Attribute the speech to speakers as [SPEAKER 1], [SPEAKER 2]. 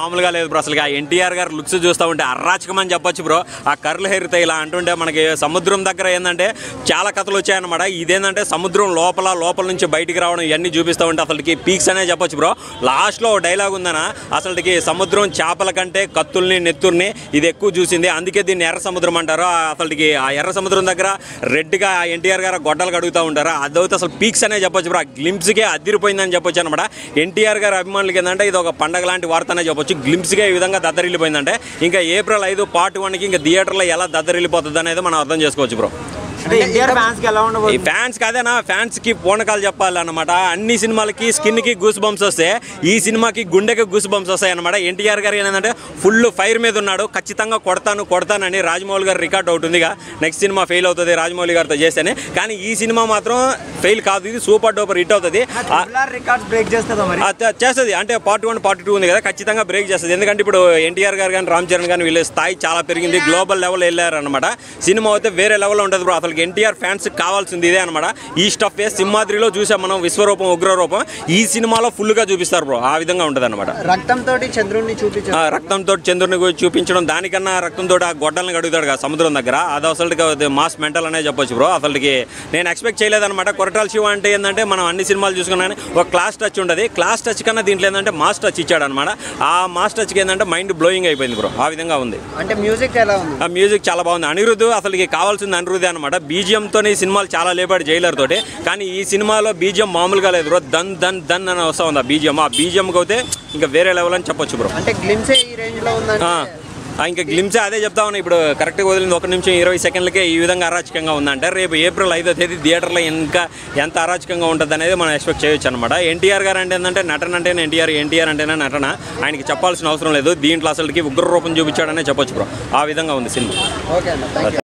[SPEAKER 1] మామూలుగా లేదు బ్రో. అసలు ఎన్టీఆర్ గారు లుక్స్ చూస్తూ ఉంటే అరాచకం అని చెప్పొచ్చు బ్రో. ఆ కర్ల్ హెయిర్తో ఇలా అంటుంటే మనకి సముద్రం దగ్గర ఏంటంటే చాలా కథలు వచ్చాయన్నమాట. ఇదేంటంటే సముద్రం లోపల నుంచి బయటికి రావడం ఇవన్నీ చూపిస్తూ ఉంటే అసలుకి పీక్స్ అనే చెప్పొచ్చు బ్రో. లాస్ట్లో డైలాగ్ ఉందనా, అసలుకి సముద్రం చేపల కంటే కత్తుల్ని నెత్తుర్ని ఇది ఎక్కువ చూసింది, అందుకే దీన్ని ఎర్ర సముద్రం అంటారు. అసలుకి ఆ ఎర్ర సముద్రం దగ్గర రెడ్గా ఎన్టీఆర్ గారు గొడ్డలు కడుగుతూ ఉంటారు. అదైతే అసలు పీక్స్ అనే చెప్పొచ్చు బ్రో. ఆ గ్లింప్స్కే అదిరిపోయిందని చెప్పొచ్చు అనమాట. ఎన్టీఆర్ గారు అభిమానులకి ఏంటంటే ఇది ఒక పండగ లాంటి వార్త అనే చెప్పొచ్చు. గ్లింప్స్గా ఈ విధంగా దద్దరిల్లిపోయిందంటే ఇంకా ఏప్రిల్ 5 పార్ట్ 1కి ఇంకా థియేటర్లో ఎలా దద్దరిల్లిపోతుంది అనేది మనం అర్థం చేసుకోవచ్చు బ్రో. ఈ ఫ్యాన్స్ కాదేనా, ఫ్యాన్స్ కి పూనకాలు చెప్పాలన్నమాట. అన్ని సినిమాలకి స్కిన్ కి గూస్ బంప్స్ వస్తాయి, ఈ సినిమాకి గుండెకి గూస్ బంప్స్ వస్తాయి అనమాట. ఎన్టీఆర్ గారు ఏంటంటే ఫుల్ ఫైర్ మీద ఉన్నాడు. ఖచ్చితంగా కొడతానని రాజమౌళి గారు రికార్డ్ అవుతుందిగా, నెక్స్ట్ సినిమా ఫెయిల్ అవుతుంది రాజమౌళి గారితో చేస్తేనే. కానీ ఈ సినిమా మాత్రం ఫెయిల్ కాదు, ఇది సూపర్ డూపర్ హిట్ అవుతుంది. చేస్తుంది అంటే పార్ట్ 1 పార్ట్ 2 ఉంది కదా, ఖచ్చితంగా బ్రేక్ చేస్తుంది. ఎందుకంటే ఇప్పుడు ఎన్టీఆర్ గారు కానీ రామ్ చరణ్ కానీ వీళ్ళ స్థాయి చాలా పెరిగింది, గ్లోబల్ లెవెల్ వెళ్ళారు అనమాట. సినిమా అయితే వేరే లెవెల్లో ఉంటుంది బ్రో. అసలు ఎన్టీఆర్ ఫ్యాన్స్ కావాల్సింది ఇదే అనమాట. ఈ స్టఫ్ సింహాద్రిలో చూసాం మనం, విశ్వరూపం ఉగ్రరూపం, ఈ సినిమాలో ఫుల్ గా చూపిస్తారు బ్రో. ఆ విధంగా ఉంటుంది అనమాట.
[SPEAKER 2] రక్తంతో చంద్రుడిని
[SPEAKER 1] చూపించడం, దానికన్నా రక్తంతో ఆ గొడ్డలను అడుగుతాడు కదా సముద్రం దగ్గర, అది అసలుకి మాస్ మెంటల్ అనే చెప్పొచ్చు బ్రో. అసలుకి నేను ఎక్స్పెక్ట్ చేయలేదన్నమాట. కొరటాల శివ అంటే ఏంటంటే మనం అన్ని సినిమాలు చూసుకున్నాను ఒక క్లాస్ టచ్ ఉండదు, క్లాస్ టచ్ కన్నా దీంట్లో ఏంటంటే మాస్ టచ్ ఇచ్చాడు అనమాట. ఆ మాస్ టచ్కి ఏంటంటే మైండ్ బ్లోయింగ్ అయిపోయింది బ్రో. ఆ విధంగా ఉంది.
[SPEAKER 2] అంటే మ్యూజిక్ ఎలా ఉంది?
[SPEAKER 1] ఆ మ్యూజిక్ చాలా బాగుంది. అనిరుద్ధ్ అసలుకి కావాల్సింది అనిరుద్ధే అనమాట. బీజిఎంతో ఈ సినిమాలు చాలా లేపాడు జైలర్ తోటి, కానీ ఈ సినిమాలో బీజిఎం మామూలుగా లేదు బ్రో. దన్ దన్ దన్ అని వస్తూ ఉంది ఆ బీజిఎం. ఆ బీజిఎంకి అయితే ఇంకా వేరే లెవెల్ అని చెప్పొచ్చు బ్రో.
[SPEAKER 2] అంటే గ్లిమ్సే ఈ రేంజ్ లో ఉందంటే
[SPEAKER 1] ఇంకా గ్లిమ్సే అదే చెప్తా ఉన్నా. ఇప్పుడు కరెక్ట్గా వదిలింది 1 నిమిషం 20 సెకండ్లకే ఈ విధంగా అరాచకంగా ఉందంటే రేపు ఏప్రిల్ 5వ తేదీ థియేటర్లో ఇంకా ఎంత అరాచకంగా ఉంటుంది అనేది మనం ఎక్స్పెక్ట్ చేయొచ్చు అనమాట. ఎన్టీఆర్ గారు అంటే ఏంటంటే నటన అంటేనే ఎన్టీఆర్ అంటేనే నటన, ఆయనకి చెప్పాల్సిన అవసరం లేదు. దీంట్లో అసలుకి ఉగ్ర రూపం చూపించాడనే చెప్పొచ్చు బ్రో. ఆ విధంగా ఉంది సినిమా.
[SPEAKER 2] ఓకే.